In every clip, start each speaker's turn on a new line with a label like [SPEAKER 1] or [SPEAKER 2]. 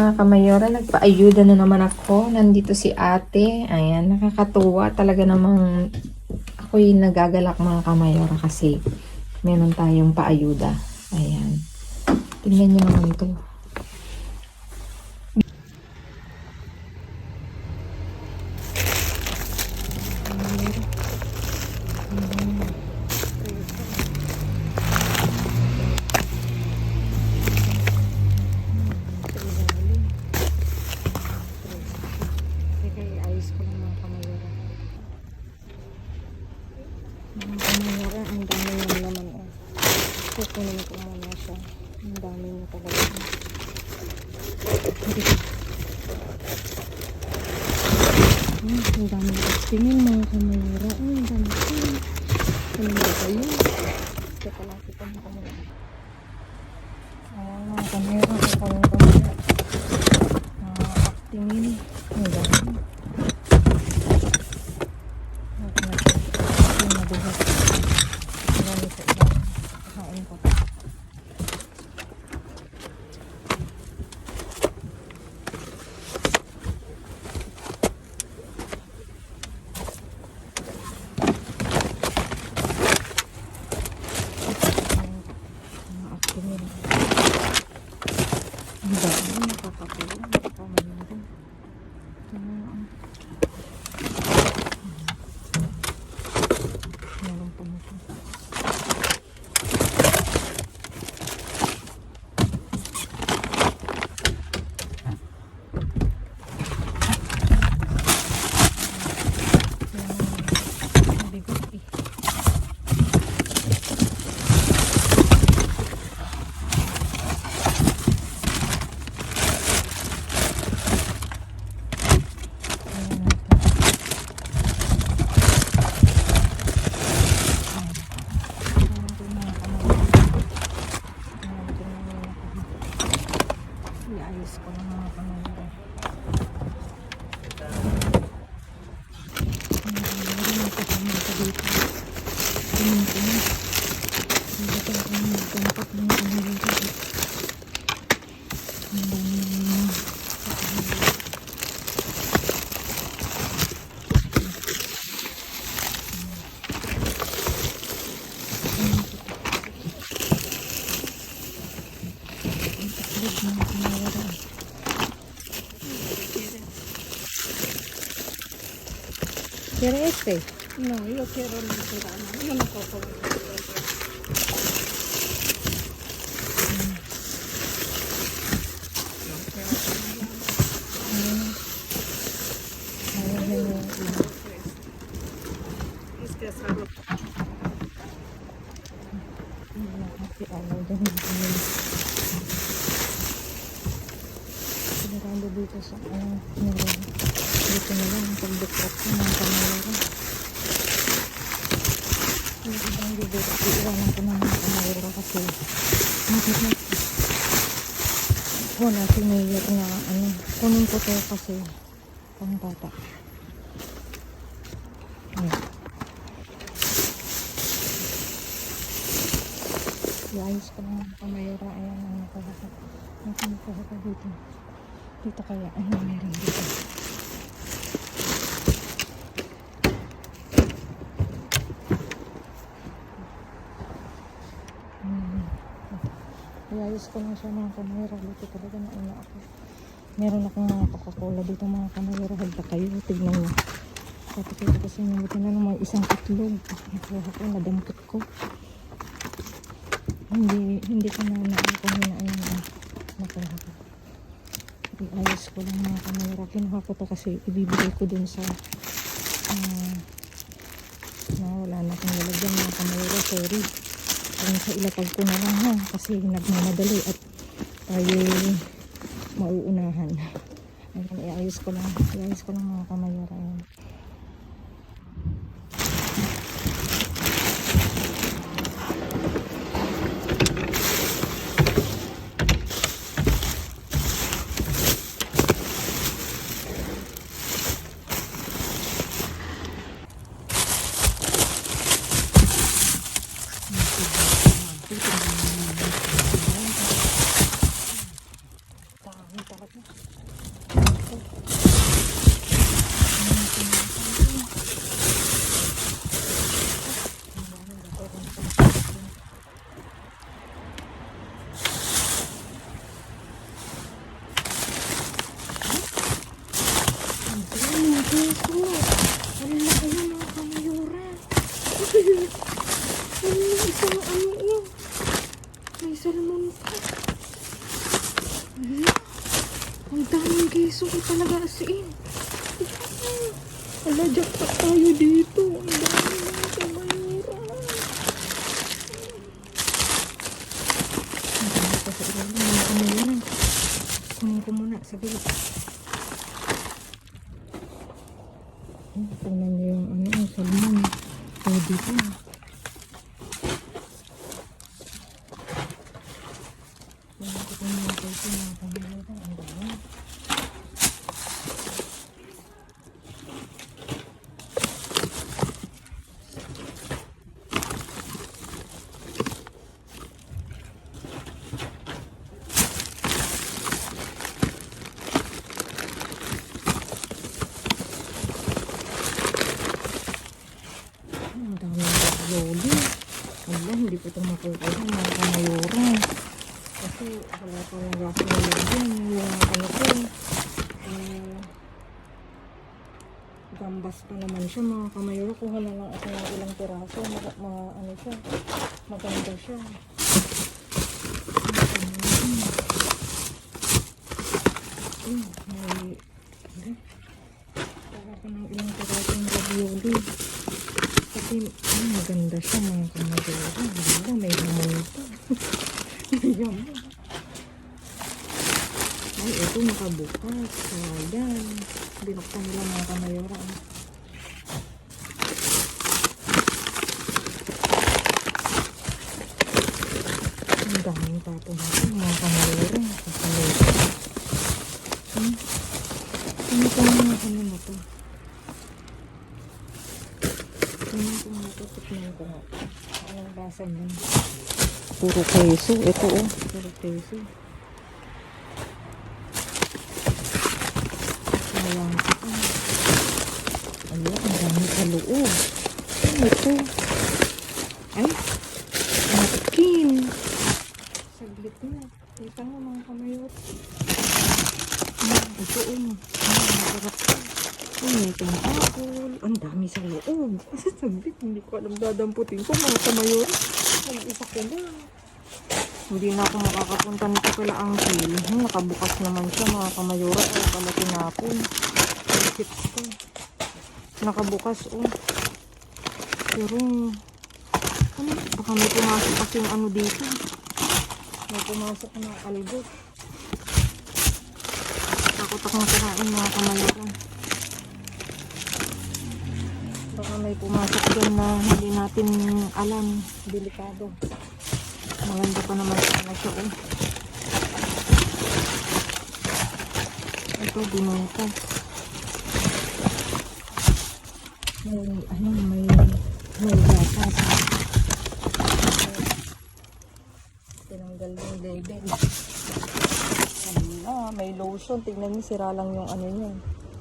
[SPEAKER 1] mga kamayora, nagpaayuda na naman ako. Nandito si ate. Ayan, nakakatuwa talaga namang ako'y nagagalak mga kamayora kasi meron tayong paayuda. Ayan. Tingnan nyo naman ito. Kamayora, ang dami niya naman eh. Kukunin ko muna siya. Ang dami niya talaga. Ang dami niya. Tingin mga kamayora. Ang dami niya. Ano ba kayo? Teka lang, kita mo kamera. Ayan mga kamayora. Kukunin ko muna. Tingin. Ang dami. Iayos ko ng mga kamayora. ¿Quieres este?
[SPEAKER 2] No, yo quiero el serrano. Yo no puedo comer. Es que es algo.
[SPEAKER 1] Sigurado dito sa dito na lang pagbukrap ko ng kamayora. Iiwanan ko ng mga kamayora kasi wala si Mayor na kunin ko to kasi pang bata. Iayos ko ng mga kamayora. Ayan ang nakahakat. Nakahakat dito. Dito kaya meron dito. Iayos ko lang siya mga kamayora. Dito talaga na una ako. Meron akong mga Coca-Cola dito mga kamayora. Hagda kayo. Tignan nyo. Kapakita ko sa inyo. Buti na naman isang itlog. Nakuha ko. Nadampot ko. Hindi ko na nakuha nakuha ko. Iayos ko lang mga kamayora. Kinuha ko to kasi ibibigay ko dun sa na wala na akong nilagyan mga kamayora. Sorry. Kung sa ilapag ko na lang ha. Kasi nagmamadali at tayo mauunahan. Ayan, iayos ko lang mga kamayora. Ayan. Dami talaga. May isang ano oh. May salmon pa. Ala, ang daming keso ko talaga asin. Ala, jackpot tayo dito. Ang dami mga kamayura. Ang dami pa sa ilalim mga kamayura. Kunin ko muna sa gilid. Tingnan niyo yung ano, yung salmon. Pwede pa. Ang dami ng ravioli. Wala, hindi ko ito makukuha mga kamayura. Kasi wala pa yung ravioli dyan. Yung ano ko. Gambas pa naman siya mga kamayura. Kuha na lang ako ng ilang piraso. Ano siya. Maganda siya. May kuha ko ng ilang piraso ng ravioli. Kasi maganda siya mga kamayura. Wala, may hamon pa. May hamon. Ay, ito nakabukas. Ayan. Binuktan nila mga kamayura. Ang daming tapo natin mga kamayura. Kasalupa. Ano ko mga ano na to? Tingnan ko nga ito. Tignan ko nga. Anong lasa niya? Puro keso. Ito oh. Puro keso. Ayan ito. Ayan. Ang dami sa loob. Ano ito? Ay. Napkin. Saglit na. Kita nga mga kamayot. Ito oh. Masarap ito. May apple. Ang dami sa loob. Saglit, hindi ko alam dadamputin ko mga kamayura. Mag-isa ko lang. Hindi na ako makakapunta nito kala Angel. Nakabukas naman siya mga kamayura. Kaya pala tinapon. Chips ko. Nakabukas oh. Pero ano, baka may pumasok kasi yung ano dito. May pumasok na algot. Takot akong kirain mga kamayura. Baka may pumasok doon na hindi natin alam. Delikado. Maganda pa naman sana siya oh. Ito binenta. May gatas. Tinanggal yung label. May lotion. Tignan niyo, sira lang yung ano niya.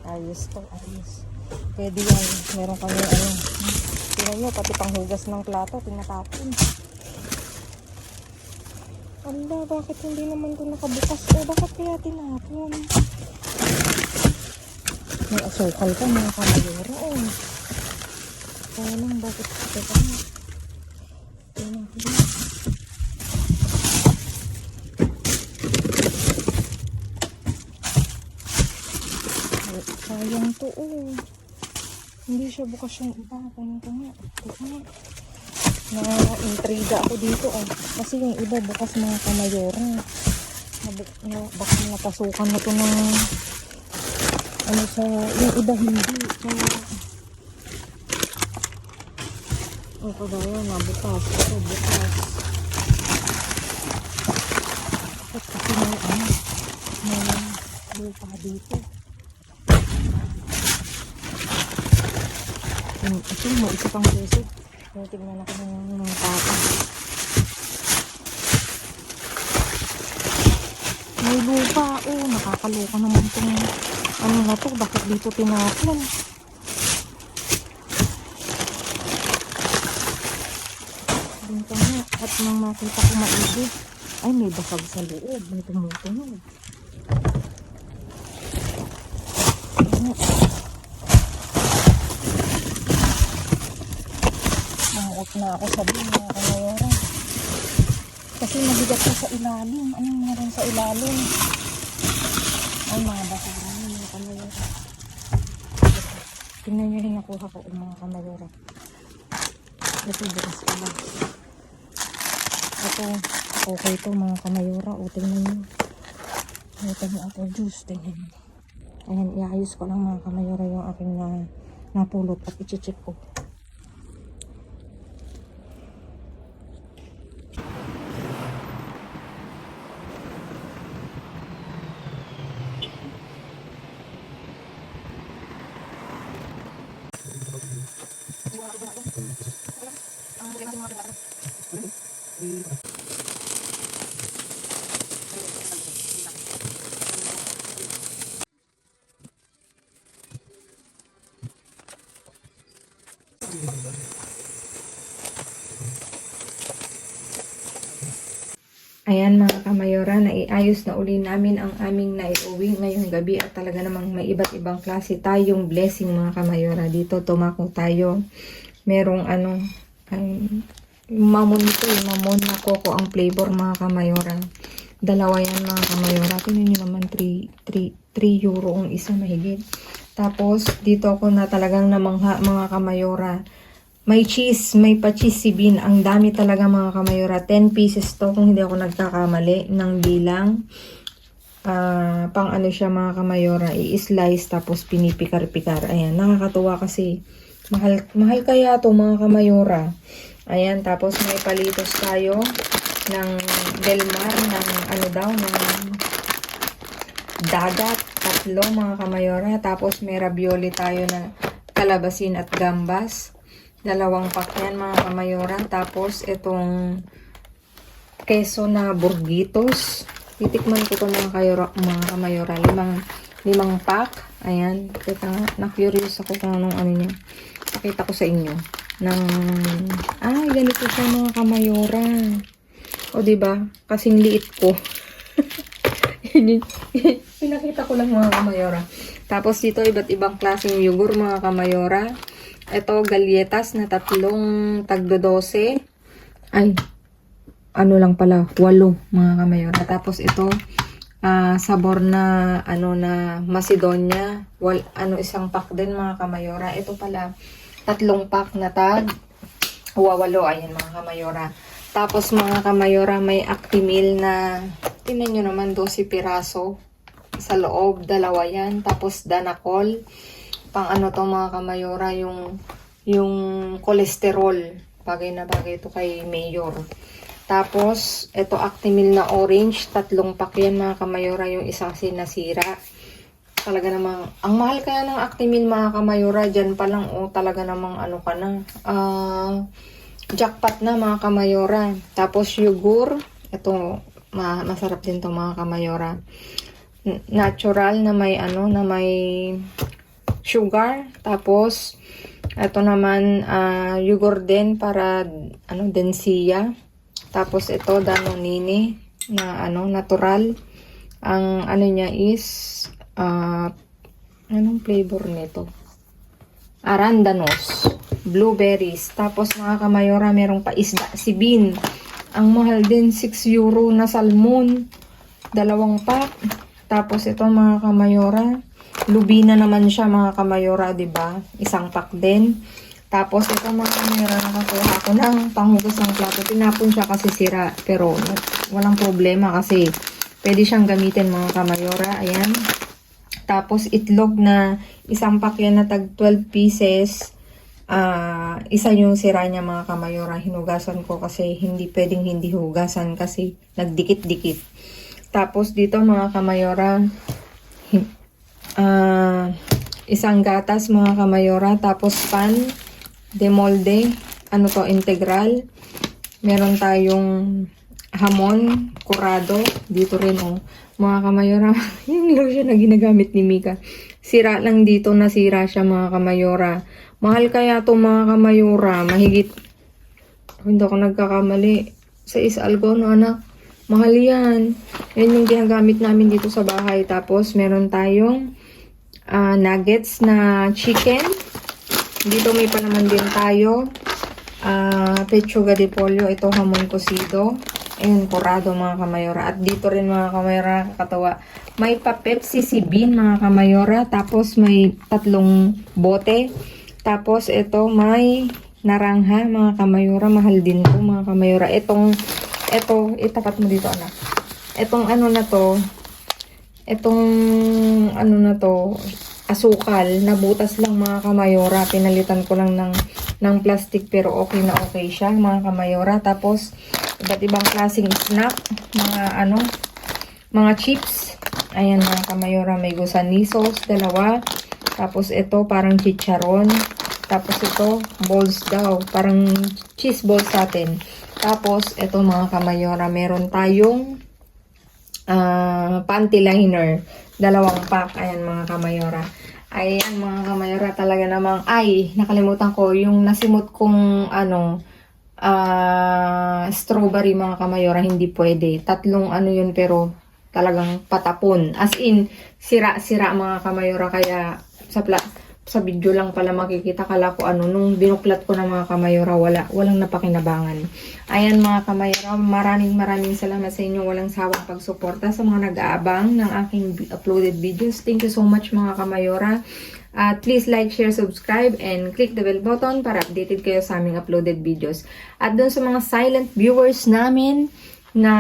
[SPEAKER 1] Ayos to, ayos. Pwede yan. Meron kami ano. Tingnan nyo, pati panghugas ng plato, tinatapon. Ala, bakit hindi naman ito nakabukas? Bakit kaya tinapon? May asukal pa, mga kamayura. Kaya lang, bakit ito pa? Tingnan ko din. Sayang to Hindi siya bukas yung iba. Kunin ko nga. Na-intriga ako dito Kasi yung iba bukas mga kamayora. Baka napasukan na to ng ano sa yung iba hindi. Kagaya na bukas. Ito bukas. At kasi may lupa dito. Ito, may isa pang keso. Tingnan ako ng mga tapa. May lupa, nakakaloka naman itong ano na to, bakit dito tinapon? Binta nga, at nang makita ko maigi, ay may basag sa loob, may tumutunog.
[SPEAKER 2] Sumuot na ako sa bin mga kamayora. Kasi mabigat na sa ilalim. Anong meron sa ilalim? Ay, mga basura na mga kamayora. Tingnan nyo yung nakuha ko mga kamayora. Ito, bukas pa lang. Ito, okay to mga kamayora. O, tingnan nyo. Ito yung apple juice. Tingnan nyo. Ayan, iayos ko lang mga kamayora yung aking napulot at i-check ko.
[SPEAKER 1] Ayan mga kamayora, naiayos na uli namin ang aming naiuwi ngayong gabi at talaga namang may iba't ibang klase tayong blessing mga kamayora. Dito tumako tayo. Merong mamon ito mamon na coco ang flavor mga kamayora. Dalawa yan mga kamayora. Tingnan nyo naman 3 euro ang isa mahigit. Tapos dito ako na talagang namangha mga kamayora. May cheese, may pa-cheese si Bean. Ang dami talaga mga kamayora. 10 pieces to kung hindi ako nagkakamali ng bilang. Pang ano siya mga kamayora. I-slice tapos pinipikar-pikar. Ayan, nakakatuwa kasi. Mahal kaya to mga kamayora. Ayan, tapos may palitos tayo ng Delmar ng ano daw, ng dagat. 3 mga kamayora. Tapos may ravioli tayo na kalabasin at gambas. 2 pack yan mga kamayora. Tapos itong keso na burgitos. Titikman ko ito mga kamayora. 5 pack. Ayan. Kita nga. Na-curious ako kung anong ano niya. Pakita ko sa inyo. Ganito siya mga kamayora. O diba? Kasing liit ko. Pinakita ko lang mga kamayora. Tapos dito iba't ibang klaseng yogurt mga kamayora. Ito, galletas na 3 tagdo 12. Ay, ano lang pala, 8 mga kamayora. Tapos ito, sabor na, na Macedonia. Isang pack din mga kamayora. Ito pala, 3 pack na tag. 8, ayan mga kamayora. Tapos mga kamayora, may Actimel na, tingnan nyo naman, 12 piraso. Sa loob, 2 yan. Tapos Danacol. Pang ano to mga kamayora, yung cholesterol. Bagay na bagay ito kay Mayor. Tapos, ito Actimel na orange. 3 pack yan mga kamayora, yung isang sinasira. Talaga namang, ang mahal kaya ng Actimel mga kamayora, dyan pa lang, talaga namang ano ka na. Jackpot na mga kamayora. Tapos yogurt. Ito, masarap din to mga kamayora. Natural na may na may sugar. Tapos ito naman yogurt din para densiya. Tapos ito Danonine na natural. Ang niya is anong flavor nito? Arándanos, blueberries. Tapos mga kamayora, merong paisda si Bean. Ang mahal din, 6 euro na salmon. 2 pack. Tapos ito mga kamayora, lubina naman siya mga kamayora, 'di ba? 1 pack din. Tapos ito mga kamayora, nakakuha ako ng panghugas ng plato. Tinapon siya kasi sira, pero walang problema kasi pwede siyang gamitin mga kamayora. Ayan. Tapos itlog na 1 pack yan na tag 12 pieces. Isa yung sira niya mga kamayora. Hinugasan ko kasi hindi pwedeng hindi hugasan kasi nagdikit-dikit. Tapos dito mga kamayora, 1 gatas mga kamayora. Tapos pan de molde, integral. Meron tayong hamon curado dito rin mga kamayora. Yung lotion na ginagamit ni Mika, sira lang dito, nasira siya mga kamayora. Mahal kaya to mga kamayora, mahigit, hindi ako nagkakamali, sa algo no anak, mahal yan. Yan yung ginagamit namin dito sa bahay. Tapos meron tayong nuggets na chicken. Dito may pa naman din tayo pechuga de pollo. Ito hamon cocido. Ayun, kurado mga kamayora. At dito rin mga kamayora, nakakatawa. May pa Pepsi si Bean mga kamayora. Tapos may 3 bote. Tapos ito may narangha mga kamayora. Mahal din to mga kamayora. Ito, itapat mo dito anak. Itong ano na to, asukal, nabutas lang mga kamayora. Pinalitan ko lang ng plastic pero okay na okay siya mga kamayora. Tapos, iba't ibang klaseng snack, mga chips. Ayan mga kamayora, may gusanisos, 2. Tapos ito, parang chicharon. Tapos ito, balls daw, parang cheese balls natin. Tapos, ito mga kamayora, meron tayong panty liner. 2 pack. Ayan mga kamayora. Ayan mga kamayora, talaga namang, ay, nakalimutan ko, yung nasimot kong, strawberry mga kamayora, hindi pwede. 3 yun, pero talagang patapon. As in, sira-sira mga kamayora, kaya sa video lang pala makikita. Kala ko nung binuklat ko na mga kamayora, walang napakinabangan. Ayan mga kamayora, maraming salamat sa inyo walang sawang pagsuporta sa mga nag-aabang ng aking uploaded videos. Thank you so much mga kamayora. Please like, share, subscribe, and click the bell button para updated kayo sa aming uploaded videos. At dun sa mga silent viewers namin na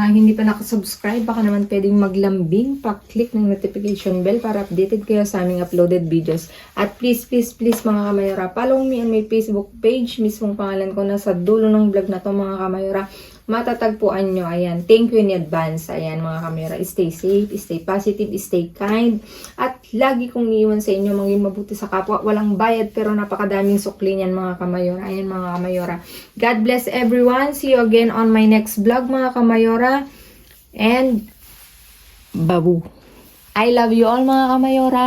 [SPEAKER 1] hindi pa nakasubscribe, baka naman pwedeng maglambing, pa-click ng notification bell para updated kayo sa aming uploaded videos. At please mga kamayora, follow me on my Facebook page. Mismong pangalan ko nasa dulo ng vlog na to mga kamayora. Matatagpuan nyo. Ayan. Thank you in advance. Ayan mga kamayora. Stay safe, stay positive, stay kind. At lagi kong iiwan sa inyo maging mabuti sa kapwa. Walang bayad pero napakadaming sukli niyan mga kamayora. Ayan mga kamayora. God bless everyone. See you again on my next vlog mga kamayora. And babu. I love you all mga kamayora.